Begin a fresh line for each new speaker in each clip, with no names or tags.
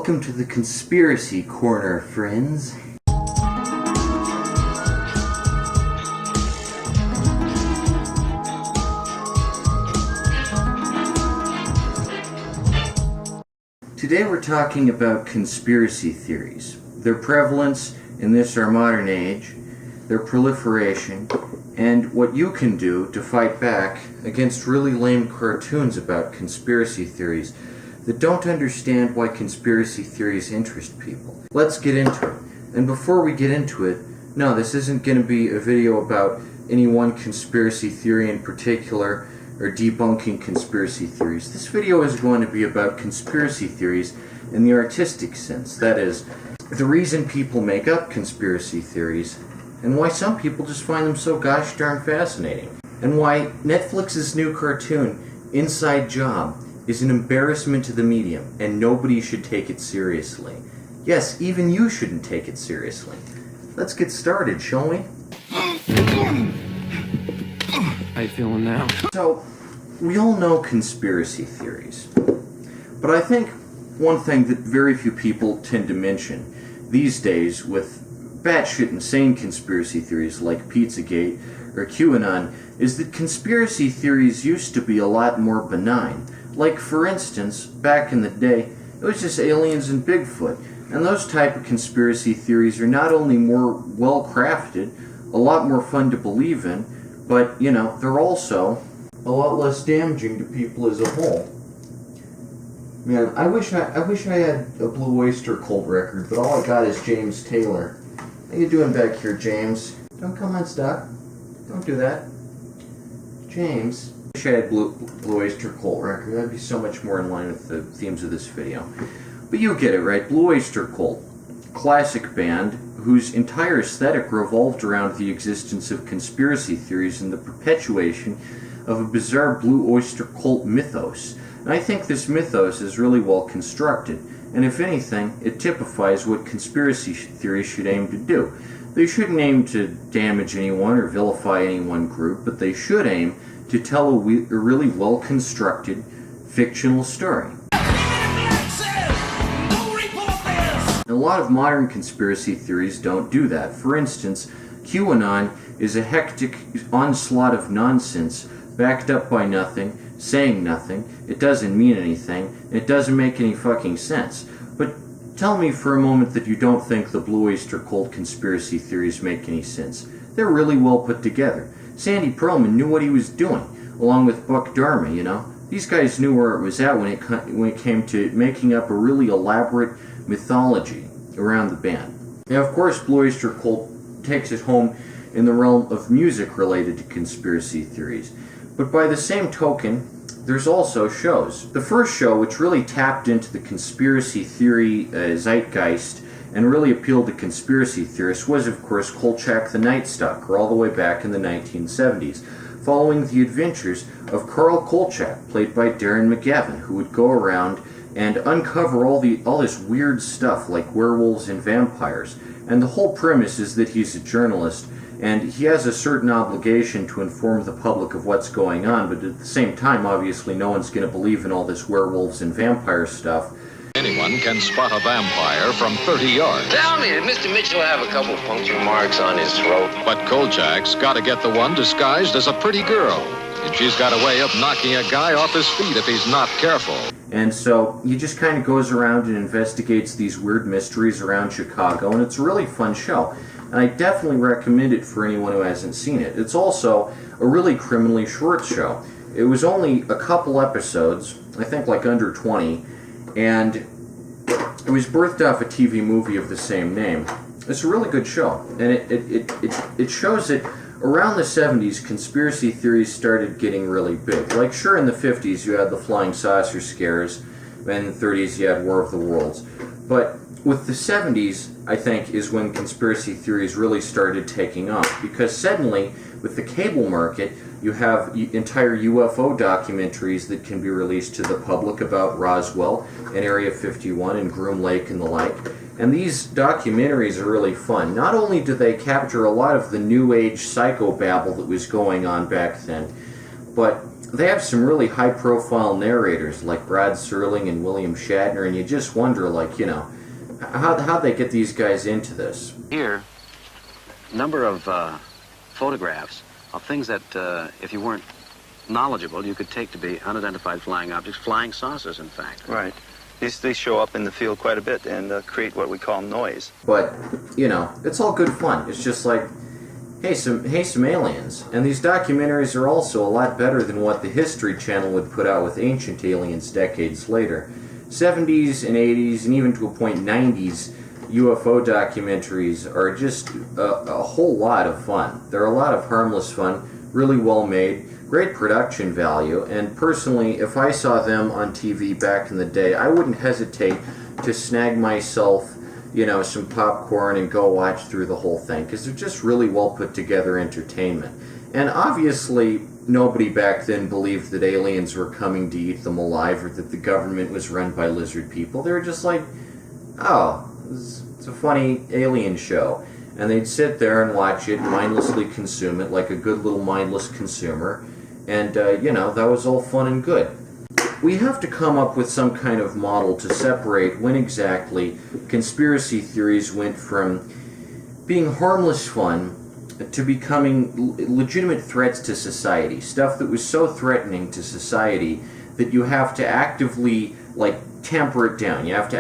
Welcome to the Conspiracy Corner, friends. Today we're talking about conspiracy theories, their prevalence in this our modern age, their proliferation, and what you can do to fight back against really lame cartoons about conspiracy theories that don't understand why conspiracy theories interest people. Let's get into it. And before we get into it, no, this isn't going to be a video about any one conspiracy theory in particular or debunking conspiracy theories. This video is going to be about conspiracy theories in the artistic sense. That is, the reason people make up conspiracy theories and why some people just find them so gosh darn fascinating. And why Netflix's new cartoon, Inside Job, is an embarrassment to the medium and nobody should take it seriously. Yes, even you shouldn't take it seriously. Let's get started, shall we?
How you feeling now?
So, we all know conspiracy theories. But I think one thing that very few people tend to mention these days with batshit insane conspiracy theories like Pizzagate or QAnon is that conspiracy theories used to be a lot more benign. Like, for instance, back in the day, it was just aliens and Bigfoot. And those type of conspiracy theories are not only more well-crafted, a lot more fun to believe in, but, you know, they're also a lot less damaging to people as a whole. Man, I wish I had a Blue Oyster Cult record, but all I got is James Taylor. How you doing back here, James? Don't come unstuck. Don't do that. James. I wish I had Blue Oyster Cult record. That'd be so much more in line with the themes of this video. But you get it, right? Blue Oyster Cult. Classic band whose entire aesthetic revolved around the existence of conspiracy theories and the perpetuation of a bizarre Blue Oyster Cult mythos. And I think this mythos is really well constructed. And if anything, it typifies what conspiracy theories should aim to do. They shouldn't aim to damage anyone or vilify any one group, but they should aim to tell a really well-constructed fictional story. A lot of modern conspiracy theories don't do that. For instance, QAnon is a hectic onslaught of nonsense backed up by nothing, saying nothing, it doesn't mean anything, it doesn't make any fucking sense. But tell me for a moment that you don't think the Blue Oyster Cult conspiracy theories make any sense. They're really well put together. Sandy Pearlman knew what he was doing, along with Buck Dharma, you know. These guys knew where it was at when it came to making up a really elaborate mythology around the band. Now, of course, Blue Oyster Cult takes it home in the realm of music related to conspiracy theories. But by the same token, there's also shows. The first show, which really tapped into the conspiracy theory zeitgeist and really appealed to conspiracy theorists, was, of course, Kolchak the Night Stalker, all the way back in the 1970s, following the adventures of Carl Kolchak, played by Darren McGavin, who would go around and uncover all this weird stuff like werewolves and vampires. And the whole premise is that he's a journalist, and he has a certain obligation to inform the public of what's going on, but at the same time, obviously, no one's going to believe in all this werewolves and vampire stuff.
Anyone can spot a vampire from 30 yards.
Tell me, did Mr. Mitchell have a couple puncture marks on his throat?
But Kolchak's got to get the one disguised as a pretty girl. And she's got a way of knocking a guy off his feet if he's not careful.
And so he just kind of goes around and investigates these weird mysteries around Chicago, and it's a really fun show. And I definitely recommend it for anyone who hasn't seen it. It's also a really criminally short show. It was only a couple episodes, I think like under 20, and it was birthed off a TV movie of the same name. It's a really good show, and it shows that around the 70s, conspiracy theories started getting really big. Like, sure, in the 50s you had the flying saucer scares, and in the 30s you had War of the Worlds. But with the 70s, I think, is when conspiracy theories really started taking off. Because suddenly, with the cable market, you have entire UFO documentaries that can be released to the public about Roswell and Area 51 and Groom Lake and the like. And these documentaries are really fun. Not only do they capture a lot of the new age psychobabble that was going on back then, but they have some really high-profile narrators like Brad Serling and William Shatner, and you just wonder, like, you know, how'd they get these guys into this?
Here, a number of photographs of things that, if you weren't knowledgeable, you could take to be unidentified flying objects, flying saucers, in fact.
Right. They show up in the field quite a bit and create what we call noise.
But, you know, it's all good fun. It's just like, hey, some aliens. And these documentaries are also a lot better than what the History Channel would put out with Ancient Aliens decades later. 70s and 80s, and even to a point 90s, UFO documentaries are just a whole lot of fun. They're a lot of harmless fun, really well made, great production value, and personally, if I saw them on TV back in the day, I wouldn't hesitate to snag myself, you know, some popcorn and go watch through the whole thing, because they're just really well put together entertainment. And obviously, nobody back then believed that aliens were coming to eat them alive, or that the government was run by lizard people. They were just like, oh, it's a funny alien show. And they'd sit there and watch it, mindlessly consume it like a good little mindless consumer. And, you know, that was all fun and good. We have to come up with some kind of model to separate when exactly conspiracy theories went from being harmless fun to becoming legitimate threats to society. Stuff that was so threatening to society that you have to actively, like, tamper it down. You have to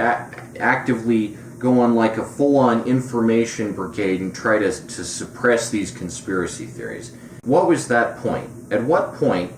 actively go on like a full-on information brigade and try to suppress these conspiracy theories. What was that point? At what point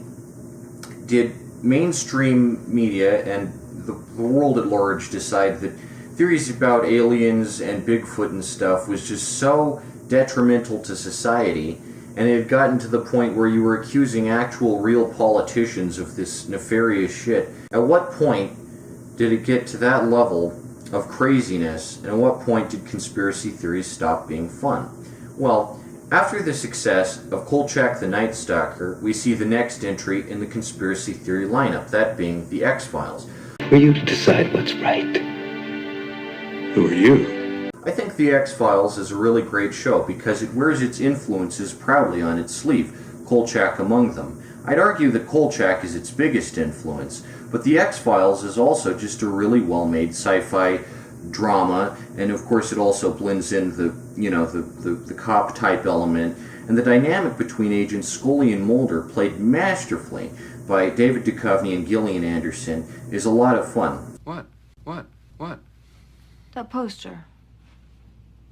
did mainstream media and the world at large decide that theories about aliens and Bigfoot and stuff was just so detrimental to society, and it had gotten to the point where you were accusing actual real politicians of this nefarious shit? At what point did it get to that level of craziness, and at what point did conspiracy theories stop being fun? Well, after the success of Kolchak the Night Stalker, we see the next entry in the conspiracy theory lineup, that being the X-Files.
For you to decide what's right. Who are you?
I think the X-Files is a really great show because it wears its influences proudly on its sleeve, Kolchak among them. I'd argue that Kolchak is its biggest influence, but the X-Files is also just a really well-made sci-fi drama, and of course it also blends in the cop type element, and the dynamic between agents Scully and Mulder, played masterfully by David Duchovny and Gillian Anderson, is a lot of fun.
What?
That poster.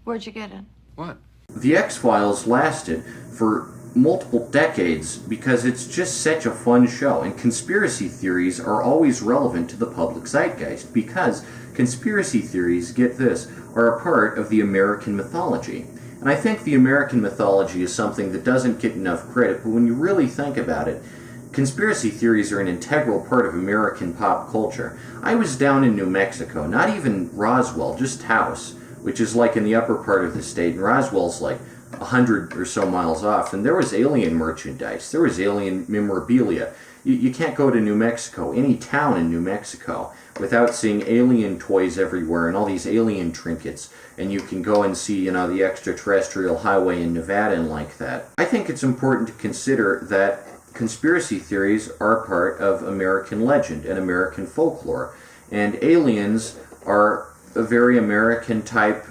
Where'd you get it?
What?
The X-Files lasted for multiple decades because it's just such a fun show, and conspiracy theories are always relevant to the public zeitgeist because conspiracy theories, get this, are a part of the American mythology. And I think the American mythology is something that doesn't get enough credit, but when you really think about it, conspiracy theories are an integral part of American pop culture. I was down in New Mexico, not even Roswell, just Taos, which is like in the upper part of the state, and Roswell's like 100 or so miles off, and there was alien merchandise, there was alien memorabilia. You can't go to New Mexico, any town in New Mexico, without seeing alien toys everywhere and all these alien trinkets, and you can go and see, you know, the extraterrestrial highway in Nevada and like that. I think it's important to consider that conspiracy theories are part of American legend and American folklore, and aliens are a very American type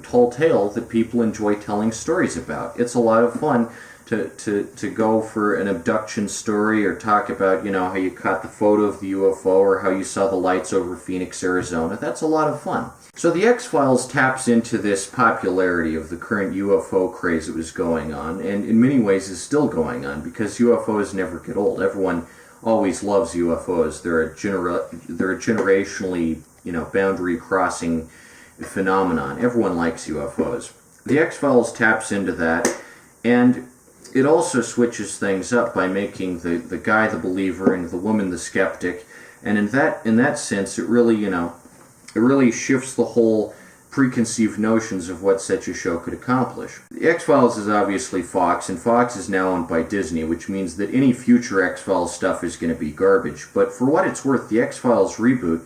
tall tale that people enjoy telling stories about. It's a lot of fun to go for an abduction story or talk about, you know, how you caught the photo of the UFO or how you saw the lights over Phoenix, Arizona. That's a lot of fun. So the X-Files taps into this popularity of the current UFO craze that was going on, and in many ways is still going on, because UFOs never get old. Everyone always loves UFOs. They're a generationally, you know, boundary-crossing phenomenon. Everyone likes UFOs. The X-Files taps into that, and it also switches things up by making the guy the believer and the woman the skeptic, and in that sense, it really, you know, it really shifts the whole preconceived notions of what such a show could accomplish. The X-Files is obviously Fox, and Fox is now owned by Disney, which means that any future X-Files stuff is going to be garbage. But for what it's worth, the X-Files reboot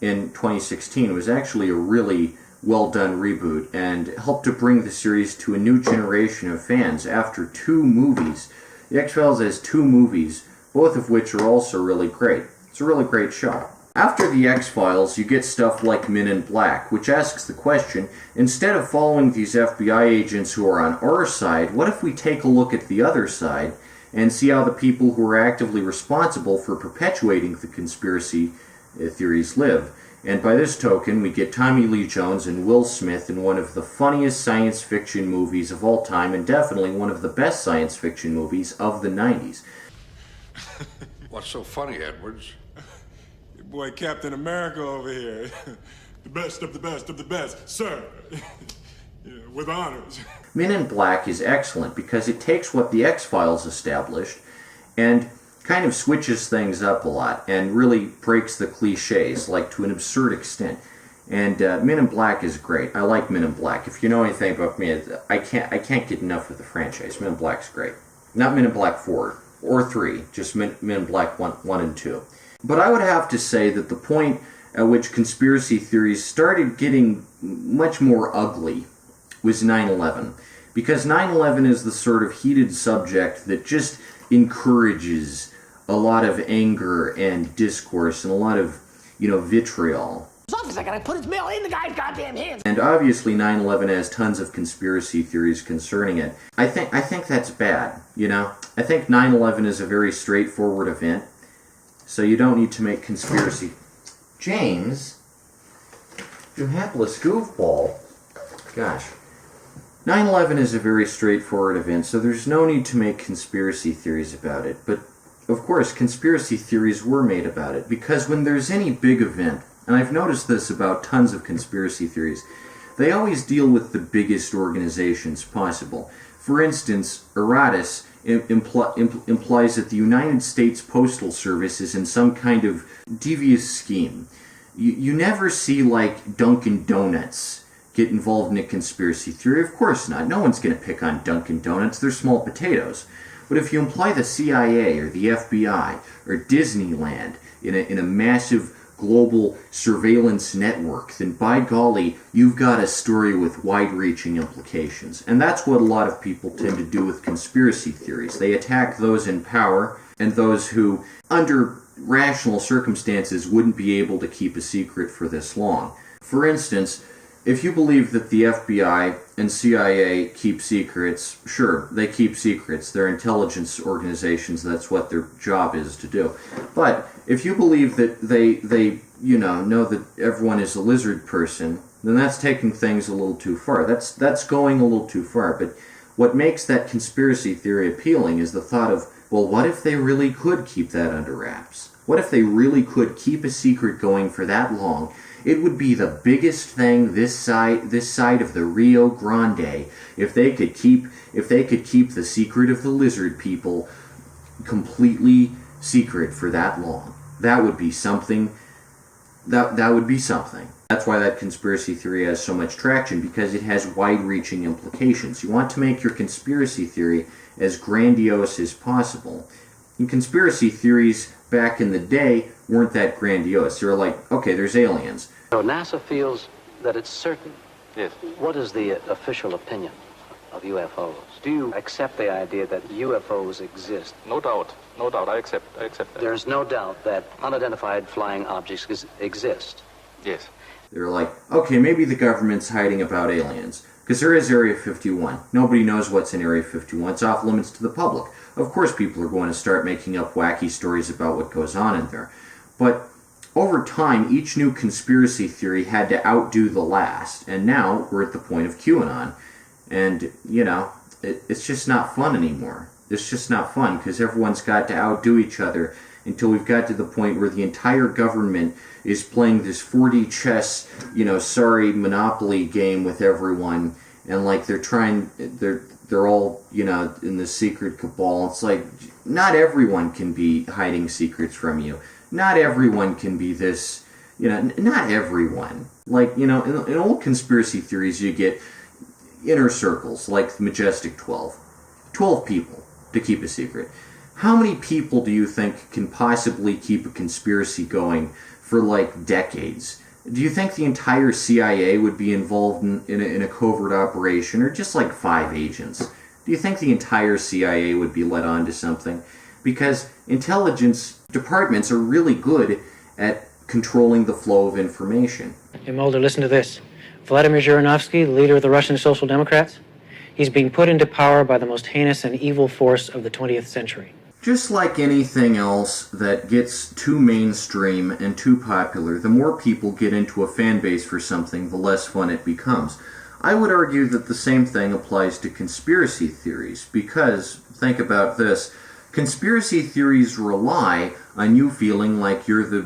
in 2016 was actually a really well-done reboot and helped to bring the series to a new generation of fans after 2 movies. The X-Files has 2 movies both of which are also really great. It's a really great show. After the X-Files, you get stuff like Men in Black, which asks the question, instead of following these FBI agents who are on our side, what if we take a look at the other side and see how the people who are actively responsible for perpetuating the conspiracy theories live? And by this token, we get Tommy Lee Jones and Will Smith in one of the funniest science fiction movies of all time, and definitely one of the best science fiction movies of the 90s.
What's so funny, Edwards?
Your boy Captain America over here. The best of the best of the best, sir. Yeah, with honors.
Men in Black is excellent because it takes what the X-Files established and kind of switches things up a lot and really breaks the cliches, like to an absurd extent. And Men in Black is great. I like Men in Black. If you know anything about me, I can't get enough of the franchise. Men in Black's great. Not Men in Black 4 or 3, just Men in Black 1 and 2. But I would have to say that the point at which conspiracy theories started getting much more ugly was 9/11. Because 9/11 is the sort of heated subject that just encourages a lot of anger and discourse and a lot of, vitriol.
Officer, can I put his mail in the guy's goddamn hands?
And obviously 9/11 has tons of conspiracy theories concerning it. I think that's bad, I think 9/11 is a very straightforward event, so you don't need to make conspiracy... James, you hapless goofball. Gosh. 9/11 is a very straightforward event, so there's no need to make conspiracy theories about it. But, of course, conspiracy theories were made about it, because when there's any big event, and I've noticed this about tons of conspiracy theories, they always deal with the biggest organizations possible. For instance, Eratus implies that the United States Postal Service is in some kind of devious scheme. You never see, like, Dunkin' Donuts get involved in a conspiracy theory. Of course not. No one's going to pick on Dunkin' Donuts. They're small potatoes. But if you imply the CIA or the FBI or Disneyland in a massive global surveillance network, then by golly, you've got a story with wide-reaching implications. And that's what a lot of people tend to do with conspiracy theories. They attack those in power and those who, under rational circumstances, wouldn't be able to keep a secret for this long. For instance, if you believe that the FBI and CIA keep secrets, sure, they keep secrets. They're intelligence organizations. That's what their job is to do. But if you believe that they know that everyone is a lizard person, then that's taking things a little too far. That's going a little too far. But what makes that conspiracy theory appealing is the thought of, well, what if they really could keep that under wraps? What if they really could keep a secret going for that long? It would be the biggest thing this side of the Rio Grande if they could keep the secret of the lizard people completely secret for that long. That would be something. That would be something. That's why that conspiracy theory has so much traction, because it has wide-reaching implications. You want to make your conspiracy theory as grandiose as possible. And conspiracy theories back in the day weren't that grandiose. They were like, okay, there's aliens.
So NASA feels that it's certain.
Yes.
What is the official opinion of UFOs? Do you accept the idea that UFOs exist?
No doubt, I accept that.
There's no doubt that unidentified flying objects exist.
Yes.
They're like, okay, maybe the government's hiding about aliens. Because there is Area 51. Nobody knows what's in Area 51. It's off limits to the public. Of course people are going to start making up wacky stories about what goes on in there. But over time, each new conspiracy theory had to outdo the last. And now we're at the point of QAnon. And, it's just not fun anymore. It's just not fun because everyone's got to outdo each other until we've got to the point where the entire government is playing this 4D chess, Monopoly game with everyone, and like they're all, in this secret cabal. It's like, not everyone can be hiding secrets from you. Not everyone can be this, not everyone. Like, in old conspiracy theories you get inner circles, like the Majestic 12. 12 people to keep a secret. How many people do you think can possibly keep a conspiracy going for, like, decades? Do you think the entire CIA would be involved in a covert operation, or just, like, 5 agents? Do you think the entire CIA would be let on to something? because intelligence departments are really good at controlling the flow of information.
Hey, Mulder, listen to this. Vladimir Zhirinovsky, the leader of the Russian Social Democrats, he's being put into power by the most heinous and evil force of the 20th century.
Just like anything else that gets too mainstream and too popular, the more people get into a fan base for something, the less fun it becomes. I would argue that the same thing applies to conspiracy theories, because, think about this, conspiracy theories rely on you feeling like you're the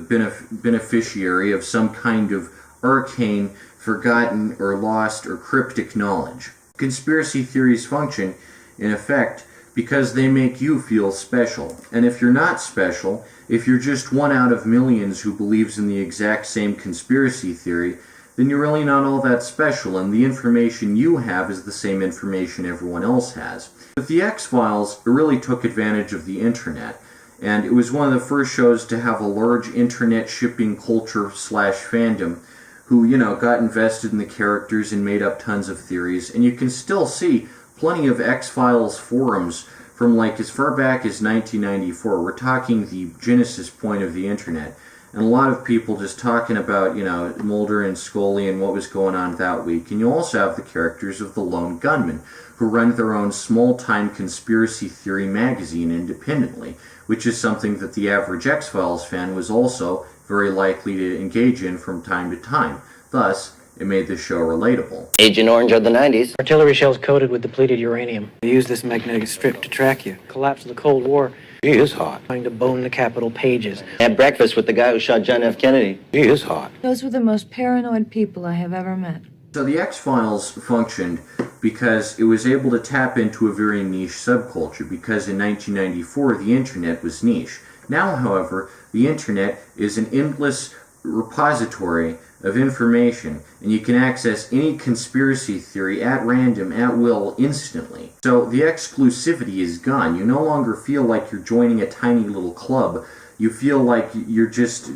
beneficiary of some kind of arcane, forgotten, or lost, or cryptic knowledge. Conspiracy theories function, in effect, because they make you feel special. And if you're not special, if you're just one out of millions who believes in the exact same conspiracy theory, then you're really not all that special, and the information you have is the same information everyone else has. But the X-Files really took advantage of the internet, and it was one of the first shows to have a large internet shipping culture / fandom who, got invested in the characters and made up tons of theories, and you can still see plenty of X-Files forums from as far back as 1994. We're talking the genesis point of the internet. And a lot of people just talking about, Mulder and Scully and what was going on that week. And you also have the characters of the Lone Gunmen, who run their own small-time conspiracy theory magazine independently, which is something that the average X-Files fan was also very likely to engage in from time to time. Thus, it made the show relatable.
Agent Orange of the 90s.
Artillery shells coated with depleted uranium. They use this magnetic strip to track you. Collapse of the Cold War.
He is hot.
Trying to bone the Capitol pages.
Had breakfast with the guy who shot John F. Kennedy.
He is hot.
Those were the most paranoid people I have ever met.
So the X-Files functioned because it was able to tap into a very niche subculture, because in 1994 the internet was niche. Now, however, the internet is an endless repository of information, and you can access any conspiracy theory at random, at will, instantly. So the exclusivity is gone. You no longer feel like you're joining a tiny little club. You feel like you're just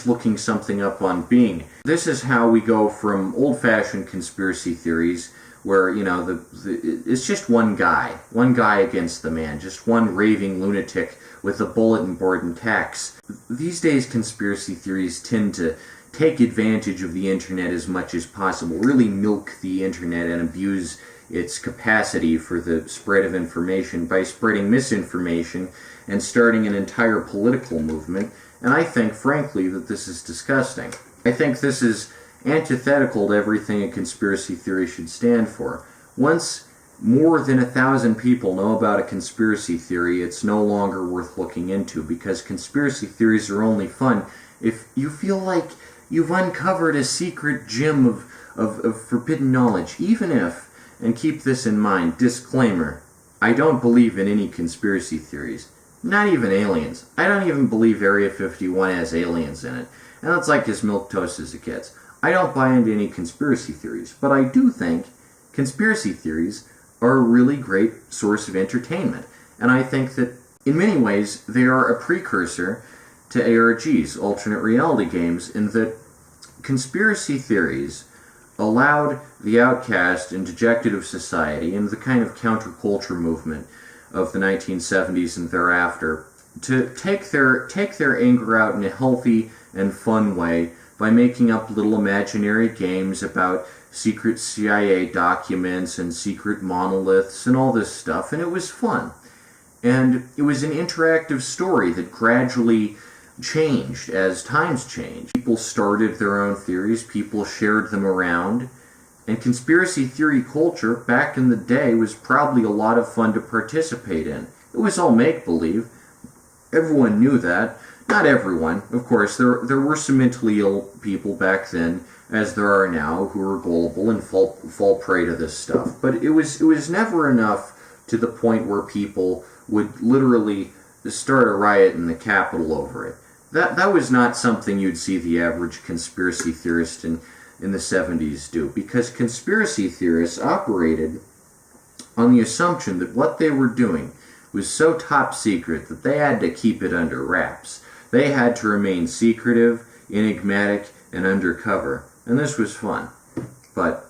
looking something up on Bing. This is how we go from old-fashioned conspiracy theories, where it's just one guy against the man, just one raving lunatic with a bulletin board and tacks. These days, conspiracy theories tend to take advantage of the internet as much as possible, really milk the internet and abuse its capacity for the spread of information by spreading misinformation and starting an entire political movement. And I think, frankly, that this is disgusting. I think this is antithetical to everything a conspiracy theory should stand for. Once more than 1,000 people know about a conspiracy theory, it's no longer worth looking into, because conspiracy theories are only fun if you feel like you've uncovered a secret gem of forbidden knowledge. Even if, and keep this in mind, disclaimer, I don't believe in any conspiracy theories. Not even aliens. I don't even believe Area 51 has aliens in it. And that's like as milquetoast as it gets. I don't buy into any conspiracy theories, but I do think conspiracy theories are a really great source of entertainment. And I think that, in many ways, they are a precursor to ARGs, alternate reality games, in that conspiracy theories allowed the outcast and dejected of society, and the kind of counterculture movement of the 1970s and thereafter, to take their anger out in a healthy and fun way by making up little imaginary games about secret CIA documents and secret monoliths and all this stuff, and it was fun. And it was an interactive story that gradually changed as times changed. People started their own theories, people shared them around, and conspiracy theory culture back in the day was probably a lot of fun to participate in. It was all make-believe. Everyone knew that. Not everyone, of course. There were some mentally ill people back then, as there are now, who are gullible and fall prey to this stuff. But it was never enough to the point where people would literally start a riot in the Capitol over it. That was not something you'd see the average conspiracy theorist in the 70s do, because conspiracy theorists operated on the assumption that what they were doing was so top secret that they had to keep it under wraps. They had to remain secretive, enigmatic, and undercover. And this was fun. But,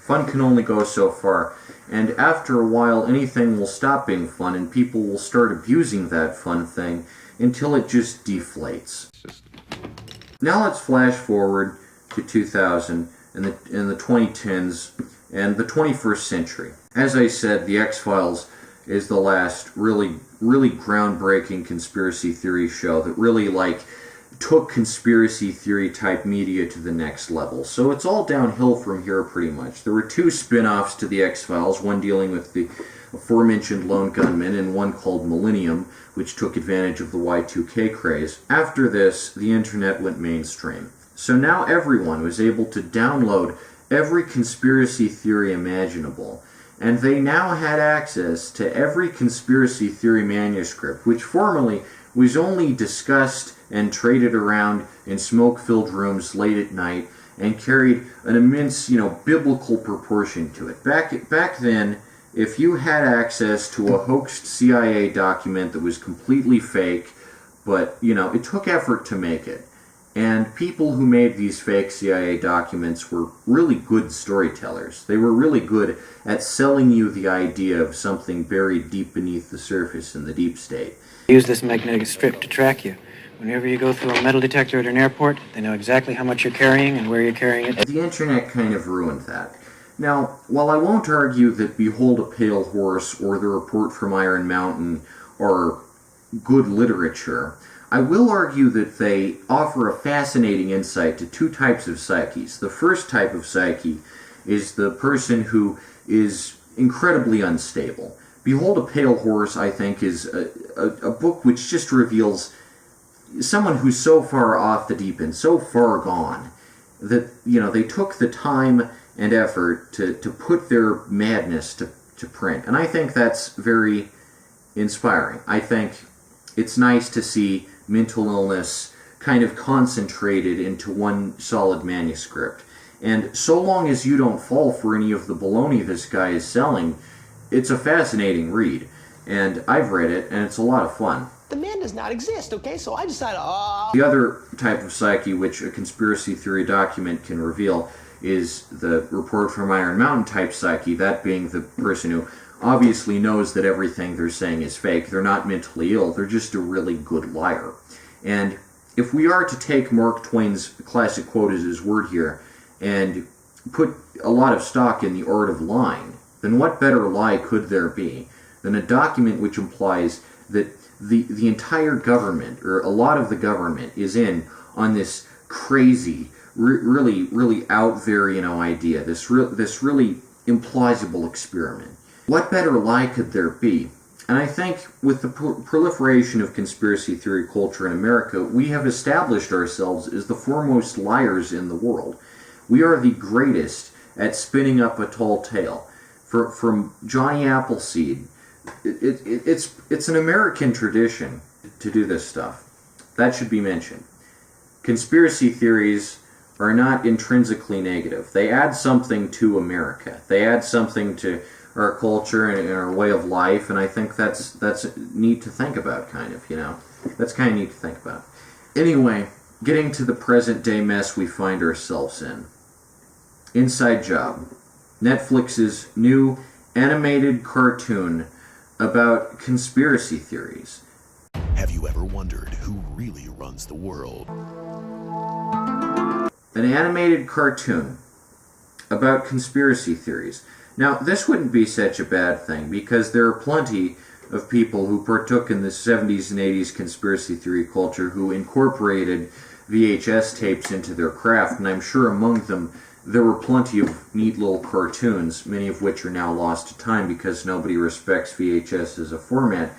Fun can only go so far, and after a while anything will stop being fun and people will start abusing that fun thing until it just deflates. Now let's flash forward to 2000 and the 2010s and the 21st century. As I said, The X-Files is the last really groundbreaking conspiracy theory show that really took conspiracy theory type media to the next level. So it's all downhill from here pretty much. There were two spin-offs to The X-Files, one dealing with the aforementioned lone gunman and one called Millennium, which took advantage of the Y2K craze. After this, the internet went mainstream. So now everyone was able to download every conspiracy theory imaginable, and they now had access to every conspiracy theory manuscript, which formerly was only discussed and traded around in smoke-filled rooms late at night and carried an immense, biblical proportion to it. Back then, if you had access to a hoaxed CIA document that was completely fake, but, it took effort to make it. And people who made these fake CIA documents were really good storytellers. They were really good at selling you the idea of something buried deep beneath the surface in the deep state.
Use this magnetic strip to track you. Whenever you go through a metal detector at an airport, they know exactly how much you're carrying and where you're carrying it.
The internet kind of ruined that. Now, while I won't argue that Behold a Pale Horse or The Report from Iron Mountain are good literature, I will argue that they offer a fascinating insight to two types of psyches. The first type of psyche is the person who is incredibly unstable. Behold a Pale Horse, I think, is a book which just reveals someone who's so far off the deep end, so far gone, that, they took the time and effort to put their madness to print. And I think that's very inspiring. I think it's nice to see mental illness kind of concentrated into one solid manuscript. And so long as you don't fall for any of the baloney this guy is selling, it's a fascinating read. And I've read it, and it's a lot of fun.
The man does not exist, okay? So I decided,
The other type of psyche which a conspiracy theory document can reveal is the Report from Iron Mountain type psyche, that being the person who obviously knows that everything they're saying is fake. They're not mentally ill, they're just a really good liar. And if we are to take Mark Twain's classic quote as his word here and put a lot of stock in the art of lying, then what better lie could there be than a document which implies that the entire government, or a lot of the government, is in on this crazy, really out there, idea, this really implausible experiment. What better lie could there be? And I think with the proliferation of conspiracy theory culture in America, we have established ourselves as the foremost liars in the world. We are the greatest at spinning up a tall tale. From Johnny Appleseed, it's an American tradition to do this stuff. That should be mentioned. Conspiracy theories are not intrinsically negative. They add something to America. They add something to our culture and our way of life, and I think that's neat to think about, kind of, That's kind of neat to think about. Anyway, getting to the present day mess we find ourselves in. Inside Job, Netflix's new animated cartoon about conspiracy theories.
Have you ever wondered who really runs the world?
An animated cartoon about conspiracy theories. Now, this wouldn't be such a bad thing, because there are plenty of people who partook in the 70s and 80s conspiracy theory culture who incorporated VHS tapes into their craft, and I'm sure among them there were plenty of neat little cartoons, many of which are now lost to time because nobody respects VHS as a format.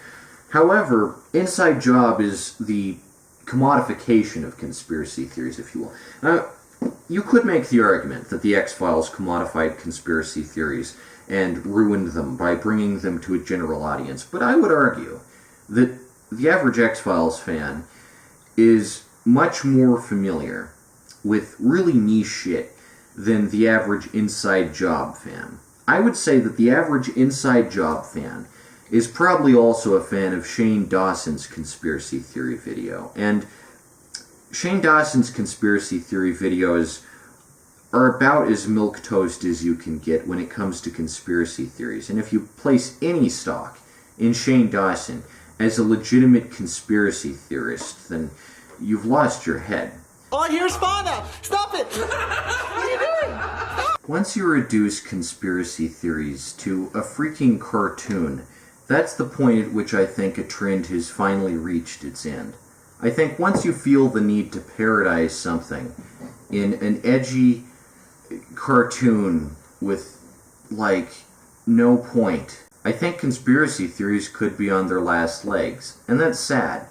However, Inside Job is the commodification of conspiracy theories, if you will. Now, you could make the argument that the X-Files commodified conspiracy theories and ruined them by bringing them to a general audience, but I would argue that the average X-Files fan is much more familiar with really niche shit than the average Inside Job fan. I would say that the average Inside Job fan is probably also a fan of Shane Dawson's conspiracy theory video, and Shane Dawson's conspiracy theory videos are about as milquetoast as you can get when it comes to conspiracy theories. And if you place any stock in Shane Dawson as a legitimate conspiracy theorist, then you've lost your head.
All I hear is Fauna! Stop it! What are you doing? Stop!
Once you reduce conspiracy theories to a freaking cartoon, that's the point at which I think a trend has finally reached its end. I think once you feel the need to parodize something in an edgy cartoon with, like, no point, I think conspiracy theories could be on their last legs, and that's sad.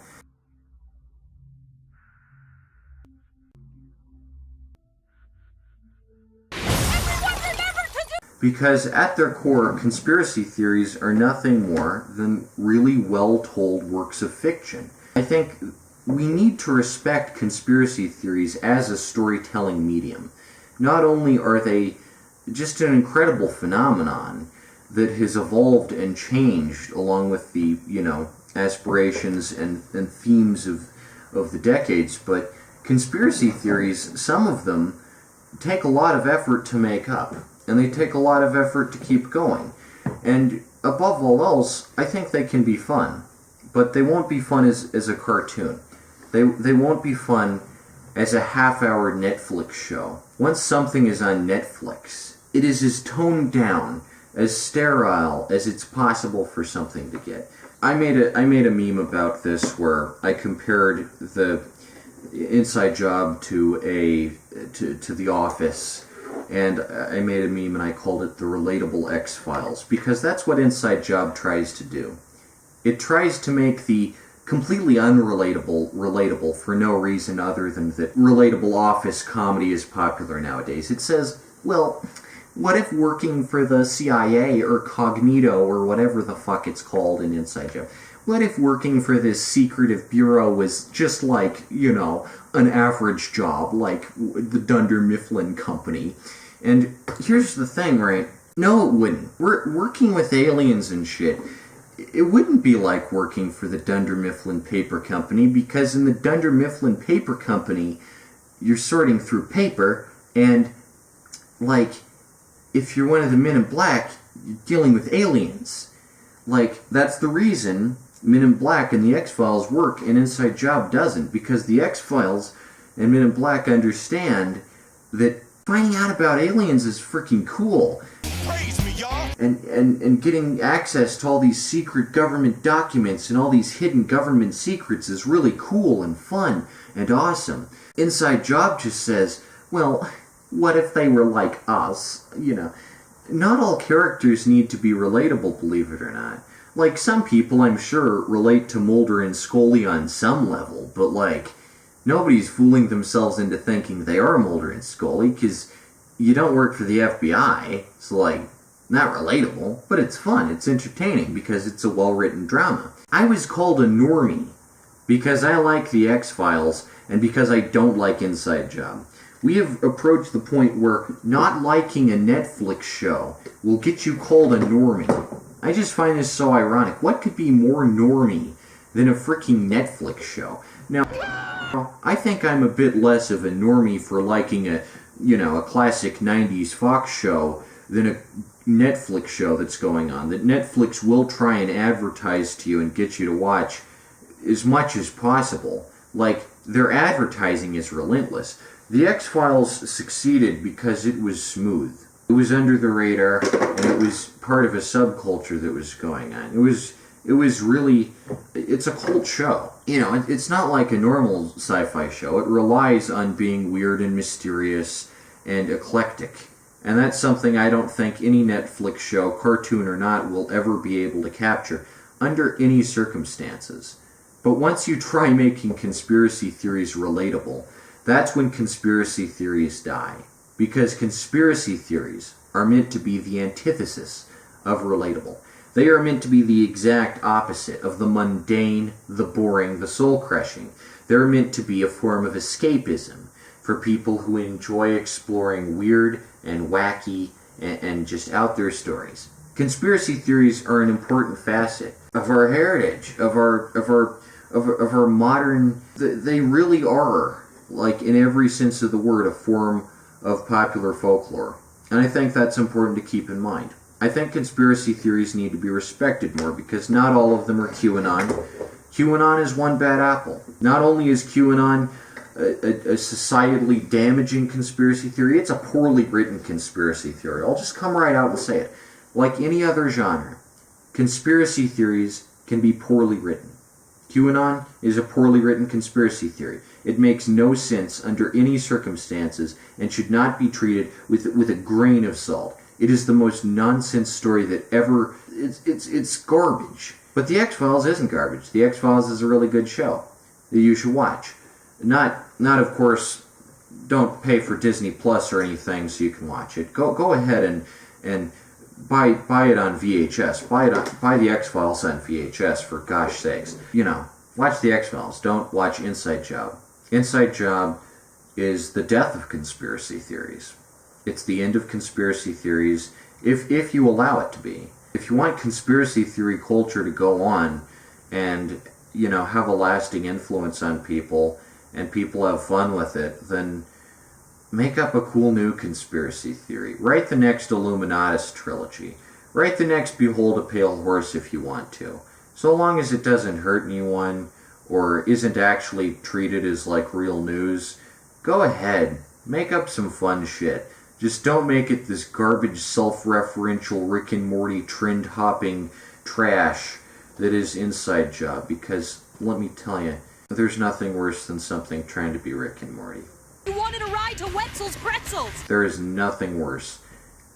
Because at their core, conspiracy theories are nothing more than really well-told works of fiction. I think we need to respect conspiracy theories as a storytelling medium. Not only are they just an incredible phenomenon that has evolved and changed along with the, aspirations and themes of the decades, but conspiracy theories, some of them, take a lot of effort to make up. And they take a lot of effort to keep going. And above all else, I think they can be fun. But they won't be fun as a cartoon. They won't be fun as a half-hour Netflix show. Once something is on Netflix, it is as toned down, as sterile as it's possible for something to get. I made a meme about this where I compared the Inside Job to The Office. And I made a meme and I called it the Relatable X-Files, because that's what Inside Job tries to do. It tries to make the completely unrelatable relatable for no reason other than that relatable office comedy is popular nowadays. It says, well, what if working for the CIA or Cognito or whatever the fuck it's called in Inside Job? What if working for this secretive bureau was just like, an average job, like the Dunder Mifflin Company? And here's the thing, right? No, it wouldn't. Working with aliens and shit, it wouldn't be like working for the Dunder Mifflin Paper Company, because in the Dunder Mifflin Paper Company, you're sorting through paper, and, like, if you're one of the Men in Black, you're dealing with aliens. Like, that's the reason Men in Black and the X-Files work and Inside Job doesn't, because the X-Files and Men in Black understand that finding out about aliens is freaking cool.
Praise me, y'all!
And getting access to all these secret government documents and all these hidden government secrets is really cool and fun and awesome. Inside Job just says, well, what if they were like us? Not all characters need to be relatable, believe it or not. Like, some people, I'm sure, relate to Mulder and Scully on some level, but, like, nobody's fooling themselves into thinking they are Mulder and Scully, because you don't work for the FBI, so, like, not relatable, but it's fun, it's entertaining, because it's a well-written drama. I was called a normie because I like the X-Files, and because I don't like Inside Job. We have approached the point where not liking a Netflix show will get you called a normie. I just find this so ironic. What could be more normie than a freaking Netflix show? Now, I think I'm a bit less of a normie for liking a classic 90s Fox show than a Netflix show that's going on. That Netflix will try and advertise to you and get you to watch as much as possible. Like, their advertising is relentless. The X-Files succeeded because it was smooth. It was under the radar, and it was part of a subculture that was going on. It was really, it's a cult show. It's not like a normal sci-fi show. It relies on being weird and mysterious and eclectic. And that's something I don't think any Netflix show, cartoon or not, will ever be able to capture under any circumstances. But once you try making conspiracy theories relatable, that's when conspiracy theories die. Because conspiracy theories are meant to be the antithesis of relatable. They are meant to be the exact opposite of the mundane, the boring, the soul-crushing. They're meant to be a form of escapism for people who enjoy exploring weird and wacky and just out there stories. Conspiracy theories are an important facet of our heritage, of our modern. They really are, like in every sense of the word, a form of popular folklore. And I think that's important to keep in mind. I think conspiracy theories need to be respected more because not all of them are QAnon. QAnon is one bad apple. Not only is QAnon a societally damaging conspiracy theory, it's a poorly written conspiracy theory. I'll just come right out and say it. Like any other genre, conspiracy theories can be poorly written. QAnon is a poorly written conspiracy theory. It makes no sense under any circumstances and should not be treated with a grain of salt. It is the most nonsense story that ever... It's garbage. But The X-Files isn't garbage. The X-Files is a really good show that you should watch. Not of course, don't pay for Disney Plus or anything so you can watch it. Go ahead and buy it on VHS. Buy The X-Files on VHS, for gosh sakes. You know, watch The X-Files. Don't watch Inside Job. Inside Job is the death of conspiracy theories. It's the end of conspiracy theories, if you allow it to be. If you want conspiracy theory culture to go on and, you know, have a lasting influence on people, and people have fun with it, then make up a cool new conspiracy theory. Write the next Illuminatus trilogy. Write the next Behold a Pale Horse if you want to. So long as it doesn't hurt anyone, or isn't actually treated as like real news, go ahead. Make up some fun shit. Just don't make it this garbage, self-referential, Rick and Morty, trend-hopping trash that is Inside Job, because, let me tell you, there's nothing worse than something trying to be Rick and Morty.
You wanted a ride to Wetzel's Pretzels!
There is nothing worse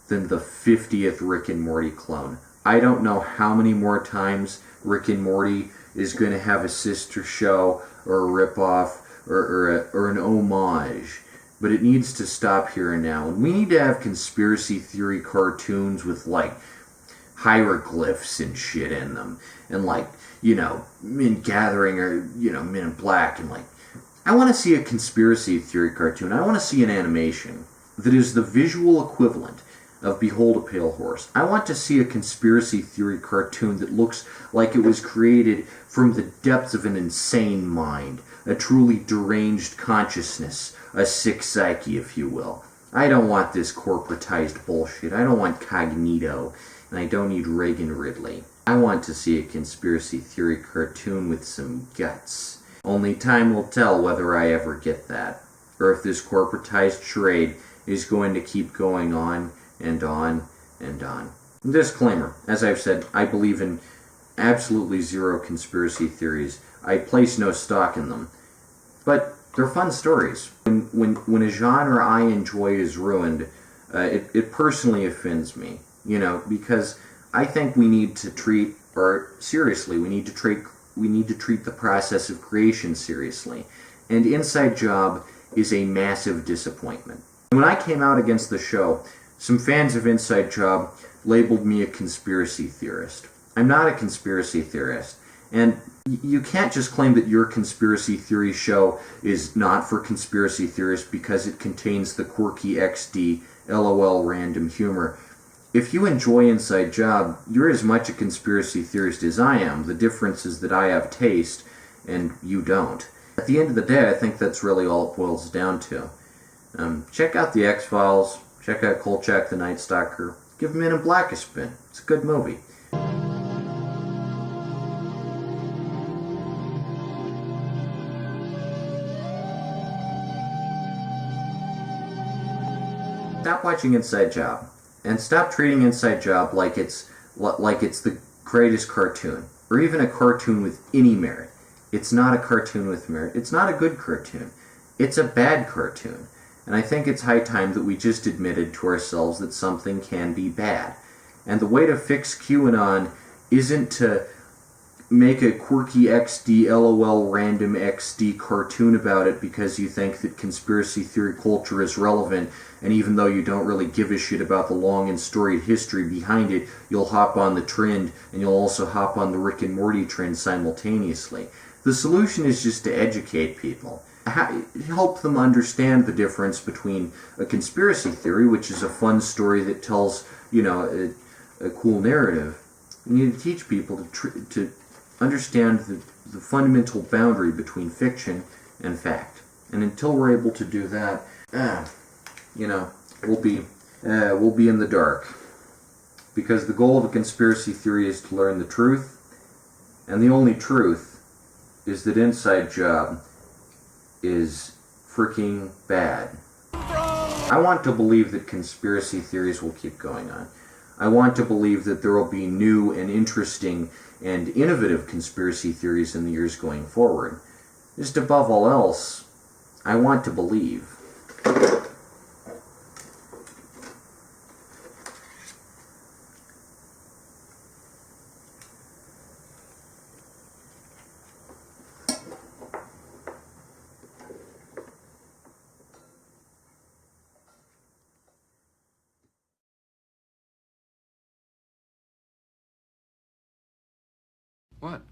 than the 50th Rick and Morty clone. I don't know how many more times Rick and Morty is going to have a sister show, or a ripoff, or an homage. But it needs to stop here and now. And we need to have conspiracy theory cartoons with, like, hieroglyphs and shit in them. And, like, you know, Men Gathering or, you know, Men in Black. And, like, I want to see a conspiracy theory cartoon. I want to see an animation that is the visual equivalent of Behold a Pale Horse. I want to see a conspiracy theory cartoon that looks like it was created from the depths of an insane mind. A truly deranged consciousness. A sick psyche, if you will. I don't want this corporatized bullshit. I don't want Cognito, and I don't need Reagan Ridley. I want to see a conspiracy theory cartoon with some guts. Only time will tell whether I ever get that, or if this corporatized charade is going to keep going on and on and on. Disclaimer, as I've said, I believe in absolutely zero conspiracy theories. I place no stock in them. But they're fun stories. When a genre I enjoy is ruined, it personally offends me. You know, because I think we need to treat art seriously. We need to treat the process of creation seriously. And Inside Job is a massive disappointment. When I came out against the show, some fans of Inside Job labeled me a conspiracy theorist. I'm not a conspiracy theorist. And you can't just claim that your conspiracy theory show is not for conspiracy theorists because it contains the quirky XD, LOL random humor. If you enjoy Inside Job, you're as much a conspiracy theorist as I am. The difference is that I have taste and you don't. At the end of the day, I think that's really all it boils down to. Check out The X-Files. Check out Kolchak the Night Stalker. Give Men in Black a spin. It's a good movie. Stop watching Inside Job, and stop treating Inside Job like it's the greatest cartoon, or even a cartoon with any merit. It's not a cartoon with merit. It's not a good cartoon. It's a bad cartoon. And I think it's high time that we just admitted to ourselves that something can be bad. And the way to fix QAnon isn't to make a quirky XD, LOL, random XD cartoon about it because you think that conspiracy theory culture is relevant, and even though you don't really give a shit about the long and storied history behind it, you'll hop on the trend, and you'll also hop on the Rick and Morty trend simultaneously. The solution is just to educate people. Help them understand the difference between a conspiracy theory, which is a fun story that tells, you know, a cool narrative. You need to teach people to understand the fundamental boundary between fiction and fact. And until we're able to do that, you know, we'll be in the dark. Because the goal of a conspiracy theory is to learn the truth, and the only truth is that Inside Job is freaking bad. I want to believe that conspiracy theories will keep going on. I want to believe that there will be new and interesting and innovative conspiracy theories in the years going forward. Just above all else, I want to believe.
What?